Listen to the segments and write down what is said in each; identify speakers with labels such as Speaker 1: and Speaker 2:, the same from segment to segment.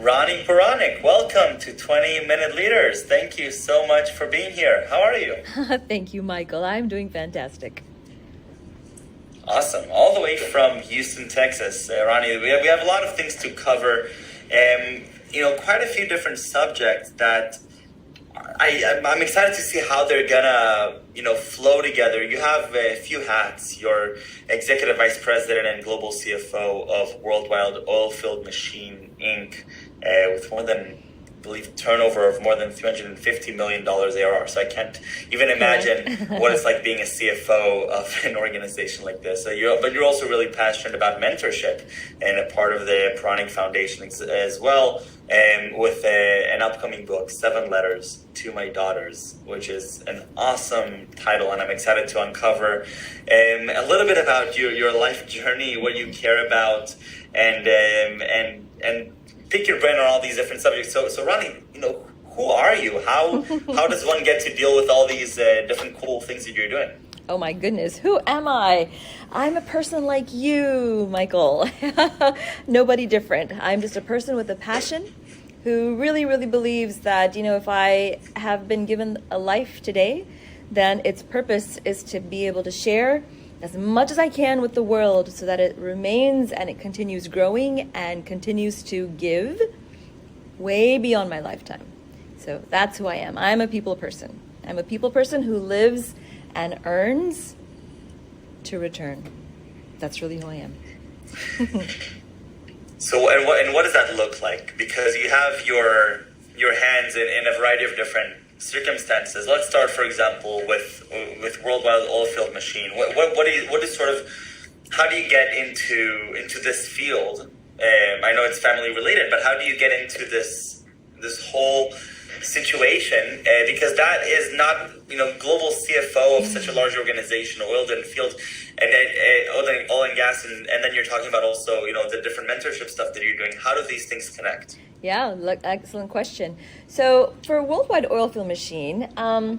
Speaker 1: Rani Puranik, welcome to 20 Minute Leaders. Thank you so much for being here. How are you?
Speaker 2: Thank you, Michael. I'm doing fantastic.
Speaker 1: Awesome. All the way from Houston, Texas. Rani, we have a lot of things to cover. Quite a few different subjects that I'm excited to see how they're gonna, flow together. You have a few hats. You're Executive Vice President and Global CFO of Worldwide Oilfield Machine, Inc., with more than, I believe, turnover of more than $350 million ARR. So I can't even imagine what it's like being a CFO of an organization like this. But you're also really passionate about mentorship and a part of the Puranik Foundation as well, with an upcoming book, 7 Letters to My Daughters, which is an awesome title, and I'm excited to uncover a little bit about your life journey, what you care about, and pick your brain on all these different subjects. So Rani, who are you? How does one get to deal with all these different cool things that you're doing?
Speaker 2: Oh my goodness, who am I? I'm a person like you, Michael. Nobody different. I'm just a person with a passion who really, really believes that, if I have been given a life today, then its purpose is to be able to share as much as I can with the world so that it remains and it continues growing and continues to give way beyond my lifetime. So that's who I am. I'm a people person. I'm a people person who lives and earns to return. That's really who I am.
Speaker 1: So, and what does that look like? Because you have your hands in a variety of different circumstances. Let's start, for example, with Worldwide Oilfield Machine. What is sort of, how do you get into this field? I know it's family related, but how do you get into this whole situation? Because that is not, global CFO of such a large organization, oil and field, and then oil and gas, and then you're talking about also, the different mentorship stuff that you're doing. How do these things connect?
Speaker 2: Yeah, excellent question. So for Worldwide Oilfield Machine, I'll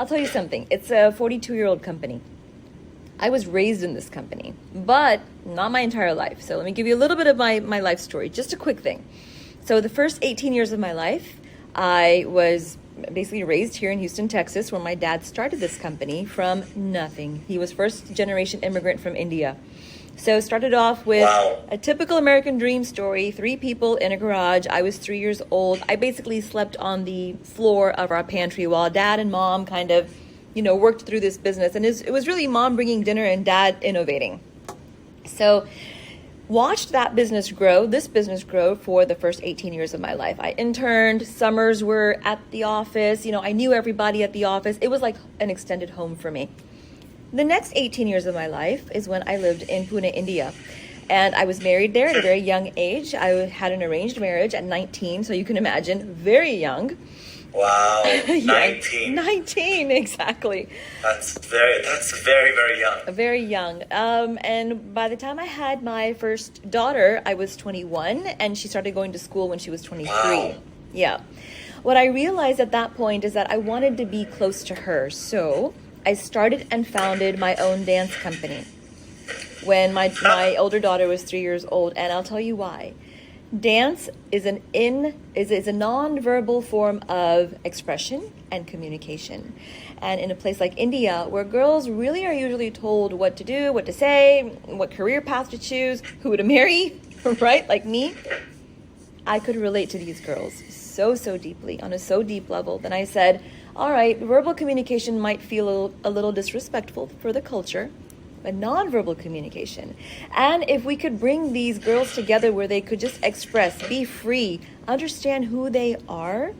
Speaker 2: tell you something. It's a 42-year-old company. I was raised in this company, but not my entire life. So let me give you a little bit of my life story, just a quick thing. So the first 18 years of my life, I was basically raised here in Houston, Texas, where my dad started this company from nothing. He was first generation immigrant from India. So started off with a typical American dream story, 3 people in a garage. I was 3 years old. I basically slept on the floor of our pantry while dad and mom kind of, worked through this business. And it was really mom bringing dinner and dad innovating. So watched that business grow, this business grow for the first 18 years of my life. I interned, summers were at the office. I knew everybody at the office. It was like an extended home for me. The next 18 years of my life is when I lived in Pune, India. And I was married there at a very young age. I had an arranged marriage at 19, so you can imagine, very young.
Speaker 1: Wow, 19.
Speaker 2: 19, exactly.
Speaker 1: That's very, very young.
Speaker 2: Very young. And by the time I had my first daughter, I was 21, and she started going to school when she was 23.
Speaker 1: Wow.
Speaker 2: Yeah. What I realized at that point is that I wanted to be close to her, so I started and founded my own dance company when my older daughter was 3 years old, and I'll tell you why. Dance is a non-verbal form of expression and communication. And in a place like India, where girls really are usually told what to do, what to say, what career path to choose, who to marry, right? Like me, I could relate to these girls so deeply, on a so deep level. Then I said, all right, verbal communication might feel a little disrespectful for the culture, but nonverbal communication. And if we could bring these girls together where they could just express, be free, understand who they are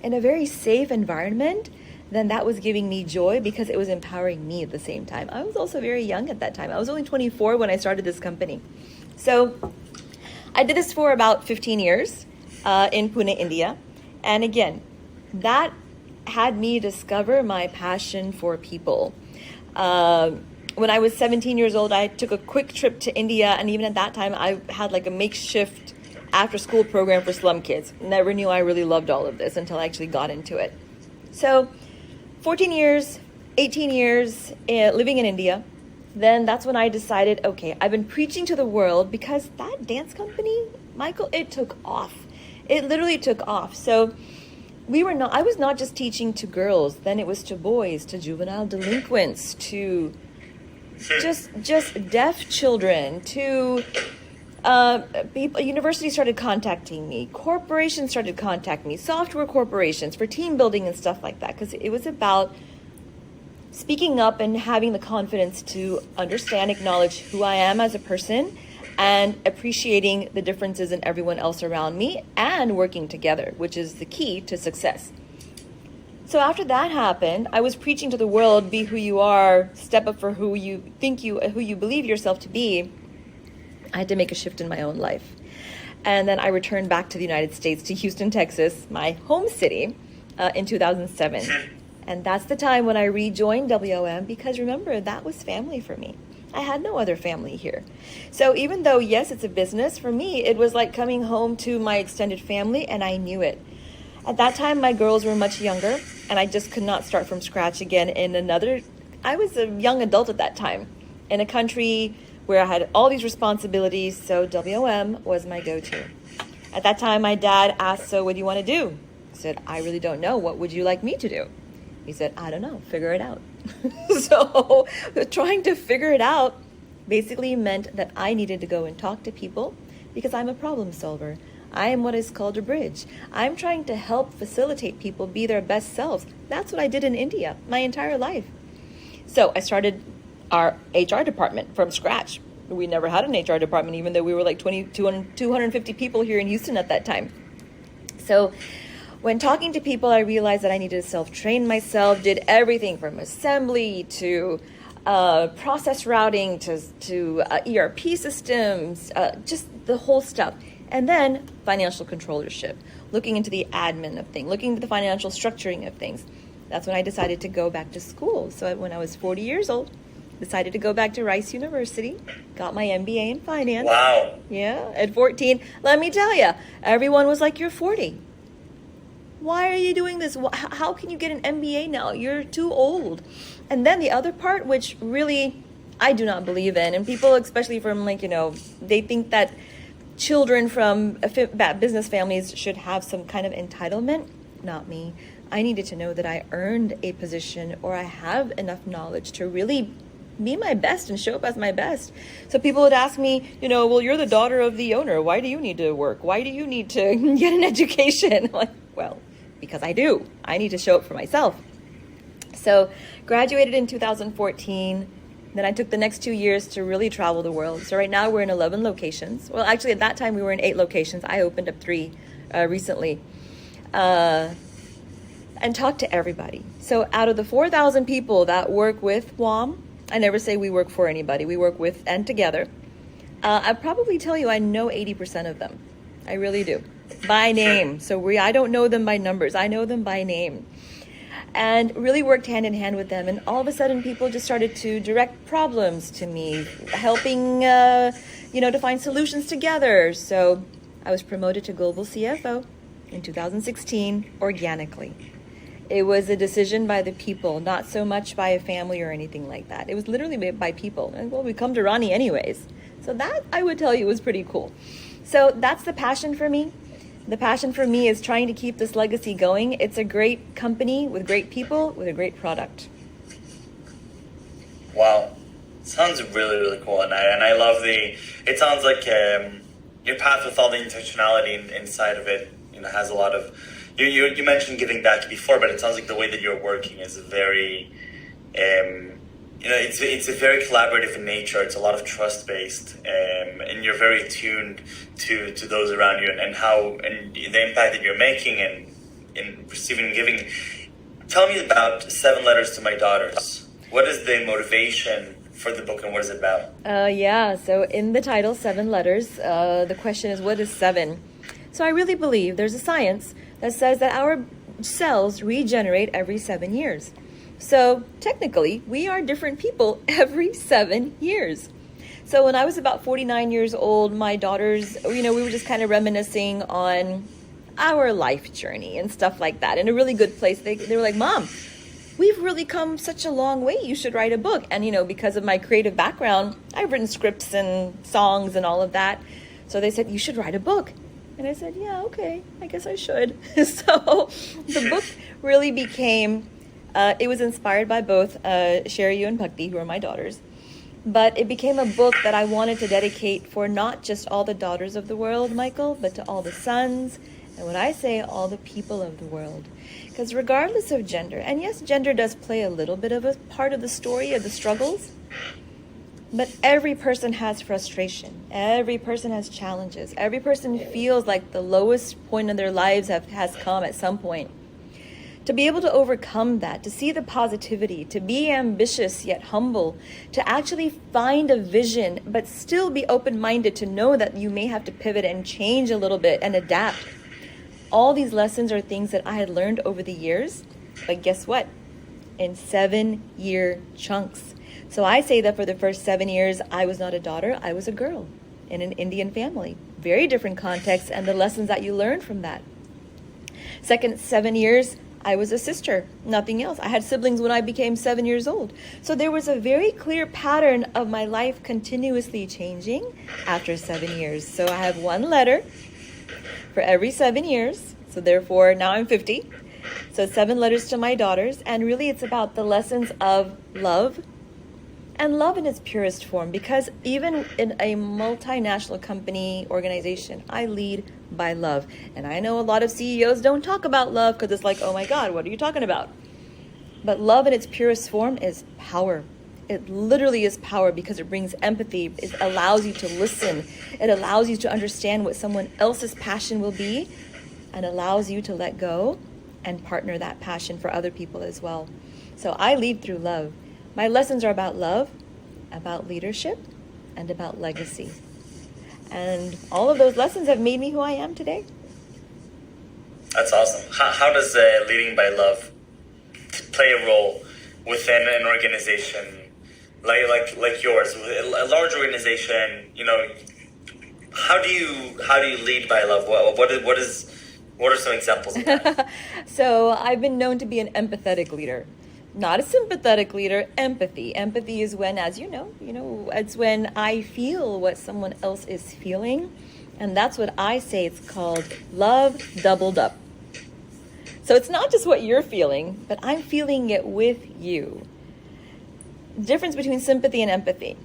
Speaker 2: in a very safe environment, then that was giving me joy because it was empowering me at the same time. I was also very young at that time. I was only 24 when I started this company. So I did this for about 15 years in Pune, India. And again, that had me discover my passion for people. When I was 17 years old, I took a quick trip to India, and even at that time, I had like a makeshift after-school program for slum kids. Never knew I really loved all of this until I actually got into it. So 14 years, 18 years living in India, then that's when I decided, okay, I've been preaching to the world because that dance company, Michael, it took off. it literally took off. So I was not just teaching to girls, then it was to boys, to juvenile delinquents, to just deaf children, to people. Universities started contacting me, corporations started contacting me, software corporations for team building and stuff like that, because it was about speaking up and having the confidence to understand, acknowledge who I am as a person, and appreciating the differences in everyone else around me, and working together, which is the key to success. So after that happened, I was preaching to the world, be who you are, step up for who you believe yourself to be. I had to make a shift in my own life. And then I returned back to the United States, to Houston, Texas, my home city, in 2007. And that's the time when I rejoined WOM, because remember, that was family for me. I had no other family here. So even though, yes, it's a business, for me, it was like coming home to my extended family, and I knew it. At that time, my girls were much younger, and I just could not start from scratch again I was a young adult at that time, in a country where I had all these responsibilities, so WOM was my go-to. At that time, my dad asked, so what do you want to do? I said, I really don't know. What would you like me to do? He said, I don't know, figure it out. So trying to figure it out basically meant that I needed to go and talk to people, because I'm a problem solver. I am what is called a bridge. I'm trying to help facilitate people be their best selves. That's what I did in India my entire life. So I started our HR department from scratch. We never had an HR department, even though we were like 250 people here in Houston at that time. So when talking to people, I realized that I needed to self-train myself, did everything from assembly to process routing to ERP systems, just the whole stuff. And then financial controllership, looking into the admin of things, looking into the financial structuring of things. That's when I decided to go back to school. So when I was 40 years old, decided to go back to Rice University, got my MBA in finance.
Speaker 1: Wow.
Speaker 2: Yeah, at 14. Let me tell you, everyone was like, you're 40. Why are you doing this? How can you get an MBA now? You're too old. And then the other part, which really I do not believe in, and people, especially from they think that children from business families should have some kind of entitlement. Not me. I needed to know that I earned a position, or I have enough knowledge to really be my best and show up as my best. So people would ask me, well, you're the daughter of the owner. Why do you need to work? Why do you need to get an education? I'm like, well, because I do. I need to show up for myself. So graduated in 2014. Then I took the next 2 years to really travel the world. So right now we're in 11 locations. Well, actually at that time we were in 8 locations. I opened up 3 recently. And talked to everybody. So out of the 4,000 people that work with WOM, I never say we work for anybody. We work with and together. I'd probably tell you I know 80% of them. I really do. By name. So I don't know them by numbers. I know them by name. And really worked hand in hand with them. And all of a sudden people just started to direct problems to me, helping, to find solutions together. So I was promoted to Global CFO in 2016 organically. It was a decision by the people, not so much by a family or anything like that. It was literally by people. And well, we come to Rani anyways. So that, I would tell you, was pretty cool. So that's the passion for me. The passion for me is trying to keep this legacy going. It's a great company with great people with a great product.
Speaker 1: Wow. Sounds really, really cool. And I love it sounds like your path with all the intentionality inside of it, has a lot of, you mentioned giving back before, but it sounds like the way that you're working is very, it's a very collaborative in nature. It's a lot of trust based, and you're very attuned to those around you and the impact that you're making and in receiving and giving. Tell me about 7 Letters to My Daughters. What is the motivation for the book and what is it about?
Speaker 2: So in the title, 7 Letters, the question is, what is 7? So I really believe there's a science that says that our cells regenerate every 7 years. So technically, we are different people every 7 years. So when I was about 49 years old, my daughters, we were just kind of reminiscing on our life journey and stuff like that. In a really good place. They were like, Mom, we've really come such a long way. You should write a book. And, because of my creative background, I've written scripts and songs and all of that. So they said, you should write a book. And I said, yeah, okay, I guess I should. So the book really became, it was inspired by both Sherry and Bhakti, who are my daughters. But it became a book that I wanted to dedicate for not just all the daughters of the world, Michael, but to all the sons. And when I say all the people of the world, because regardless of gender, and yes, gender does play a little bit of a part of the story of the struggles, but every person has frustration. Every person has challenges. Every person feels like the lowest point of their lives has come at some point. To be able to overcome that, to see the positivity, to be ambitious yet humble, to actually find a vision, but still be open-minded to know that you may have to pivot and change a little bit and adapt. All these lessons are things that I had learned over the years, but guess what? In 7-year chunks. So I say that for the first 7 years, I was not a daughter, I was a girl in an Indian family. Very different context and the lessons that you learn from that. Second 7 years, I was a sister, nothing else. I had siblings when I became 7 years old. So there was a very clear pattern of my life continuously changing after 7 years. So I have one letter for every 7 years. So therefore, now I'm 50. So 7 letters to my daughters. And really it's about the lessons of love, and love in its purest form, because even in a multinational company organization, I lead by love. And I know a lot of CEOs don't talk about love because it's like, oh my God, what are you talking about? But love in its purest form is power. It literally is power because it brings empathy. It allows you to listen. It allows you to understand what someone else's passion will be, and allows you to let go and partner that passion for other people as well. So I lead through love. My lessons are about love, about leadership, and about legacy. And all of those lessons have made me who I am today.
Speaker 1: That's awesome. How does leading by love play a role within an organization like yours, a large organization? You know, how do you lead by love? What are some examples of that?
Speaker 2: So I've been known to be an empathetic leader. Not a sympathetic leader, empathy. Empathy is when, as you know, it's when I feel what someone else is feeling. And that's what I say it's called love doubled up. So it's not just what you're feeling, but I'm feeling it with you. Difference between sympathy and empathy.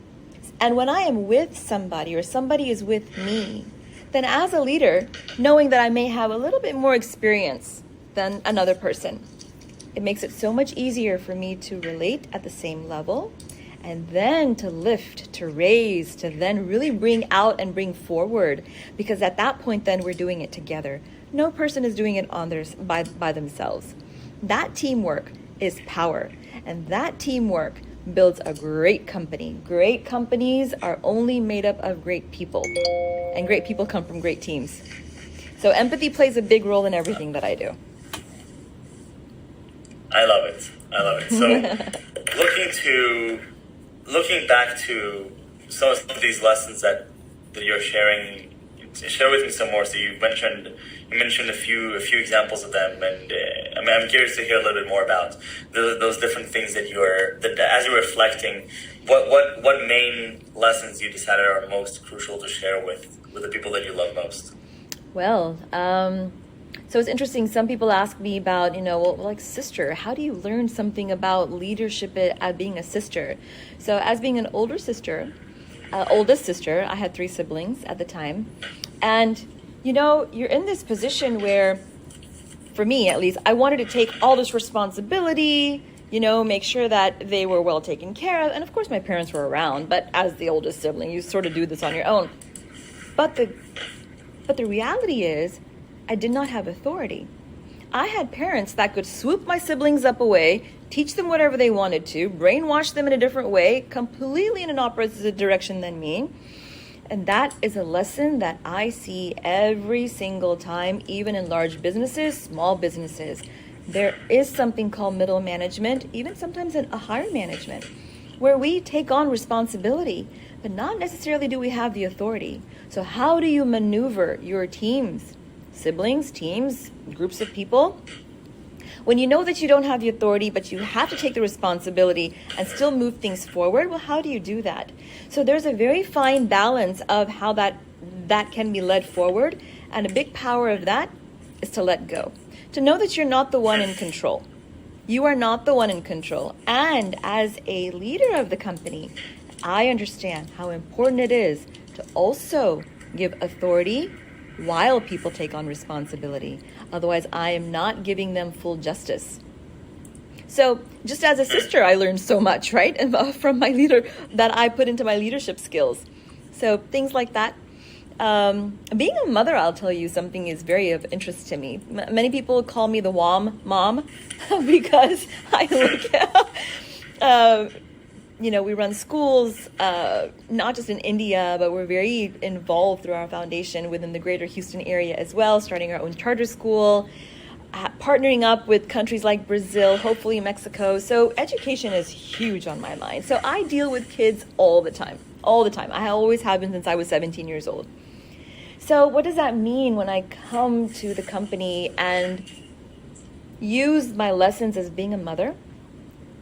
Speaker 2: And when I am with somebody or somebody is with me, then as a leader, knowing that I may have a little bit more experience than another person, it makes it so much easier for me to relate at the same level, and then to lift, to raise, to then really bring out and bring forward. Because at that point, then we're doing it together. No person is doing it on by themselves. That teamwork is power, and that teamwork builds a great company. Great companies are only made up of great people, and great people come from great teams. So empathy plays a big role in everything that I do.
Speaker 1: I love it. So looking back to some of these lessons that you're sharing, share with me some more. So you mentioned a few examples of them, and I'm curious to hear a little bit more about those different things that as you're reflecting, what main lessons you decided are most crucial to share with the people that you love most.
Speaker 2: Well, so it's interesting. Some people ask me about, like sister, how do you learn something about leadership at being a sister? So as being an oldest sister, I had 3 siblings at the time. And, you're in this position where, for me at least, I wanted to take all this responsibility, make sure that they were well taken care of. And of course my parents were around, but as the oldest sibling, you sort of do this on your own. But the reality is, I did not have authority. I had parents that could swoop my siblings up away, teach them whatever they wanted to, brainwash them in a different way, completely in an opposite direction than me. And that is a lesson that I see every single time, even in large businesses, small businesses. There is something called middle management, even sometimes in a higher management, where we take on responsibility, but not necessarily do we have the authority. So how do you maneuver your teams? Siblings, teams, groups of people, when you know that you don't have the authority, but you have to take the responsibility and still move things forward? Well, how do you do that? So there's a very fine balance of how that can be led forward. And a big power of that is to let go. To know that you're not the one in control. You are not the one in control. And as a leader of the company, I understand how important it is to also give authority while people take on responsibility. Otherwise, I am not giving them full justice. So just as a sister, I learned so much, right? From my leader that I put into my leadership skills. So things like that. Being a mother, I'll tell you, something is very of interest to me. Many people call me the WOM mom because I look we run schools, not just in India, but we're very involved through our foundation within the greater Houston area as well, starting our own charter school, partnering up with countries like Brazil, hopefully Mexico. So education is huge on my mind. So I deal with kids all the time. I always have been since I was 17 years old. So what does that mean when I come to the company and use my lessons as being a mother?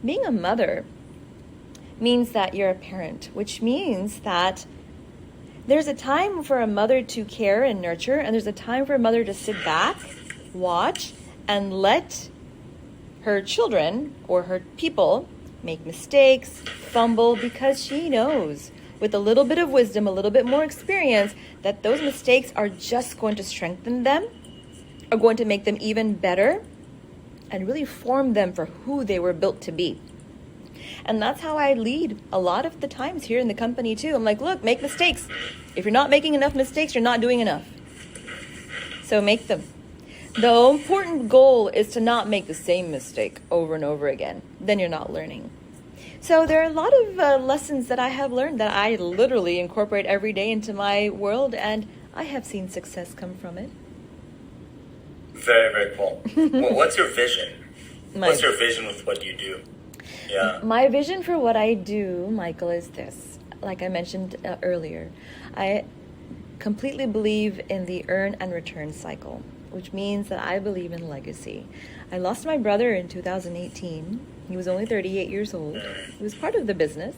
Speaker 2: Being a mother means that you're a parent, which means that there's a time for a mother to care and nurture, and there's a time for a mother to sit back, watch, and let her children or her people make mistakes, fumble, because she knows with a little bit of wisdom, a little bit more experience, that those mistakes are just going to strengthen them, are going to make them even better, and really form them for who they were built to be. And that's how I lead a lot of the times here in the company too. I'm like, look, make mistakes. If you're not making enough mistakes, you're not doing enough. So make them. The important goal is to not make the same mistake over and over again. Then you're not learning. So there are a lot of lessons that I have learned that I literally incorporate every day into my world, and I have seen success come from it.
Speaker 1: Very, very cool. What's your vision? What's your vision with what you do? Yeah.
Speaker 2: My vision for what I do, Michael, is this. Like I mentioned earlier, I completely believe in the earn and return cycle, which means that I believe in legacy. I lost my brother in 2018. He was only 38 years old. He was part of the business.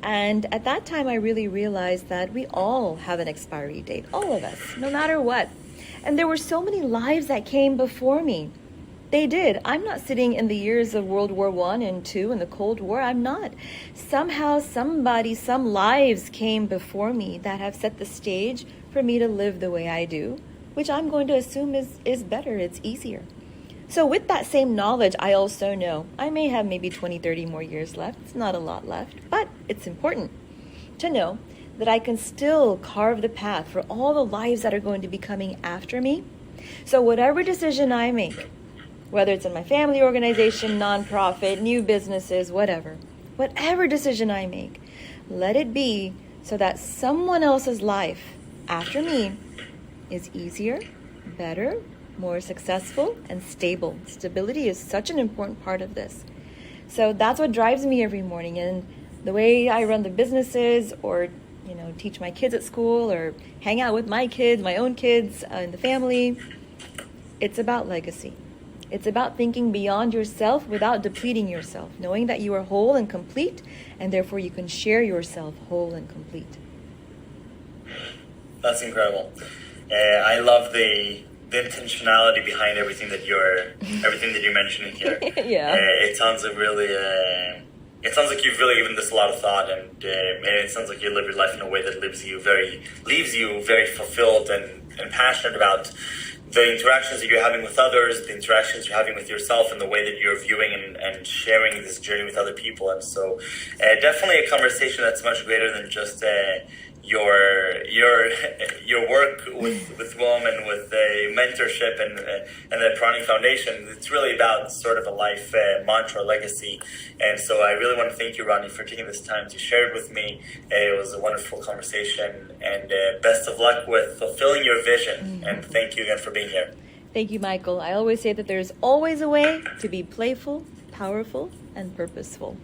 Speaker 2: And at that time, I really realized that we all have an expiry date, all of us, no matter what. And there were so many lives that came before me. They did. I'm not sitting in the years of World War I and II and the Cold War. I'm not. Somehow, some lives came before me that have set the stage for me to live the way I do, which I'm going to assume is better. It's easier. So with that same knowledge, I also know I may have maybe 20, 30 more years left. It's not a lot left, but it's important to know that I can still carve the path for all the lives that are going to be coming after me. So whatever decision I make, whether it's in my family organization, nonprofit, new businesses, whatever decision I make, let it be so that someone else's life after me is easier, better, more successful, and stable. Stability is such an important part of this. So that's what drives me every morning. And the way I run the businesses, or teach my kids at school, or hang out with my kids, my own kids in the family, it's about legacy. It's about thinking beyond yourself without depleting yourself, knowing that you are whole and complete, and therefore you can share yourself whole and complete.
Speaker 1: That's incredible. I love the intentionality behind everything that you're mentioning here.
Speaker 2: Yeah.
Speaker 1: It sounds like you've really given this a lot of thought, and it sounds like you live your life in a way that leaves you very fulfilled and passionate about the interactions that you're having with others, the interactions you're having with yourself, and the way that you're viewing and sharing this journey with other people. And so definitely a conversation that's much greater than just your work with WOM and with the mentorship and the Puranik Foundation. It's really about sort of a life mantra, legacy. And so I really want to thank you, Rani, for taking this time to share it with me. It was a wonderful conversation, and best of luck with fulfilling your vision. And thank you again for being here.
Speaker 2: Thank you, Michael. I always say that there's always a way to be playful, powerful, and purposeful.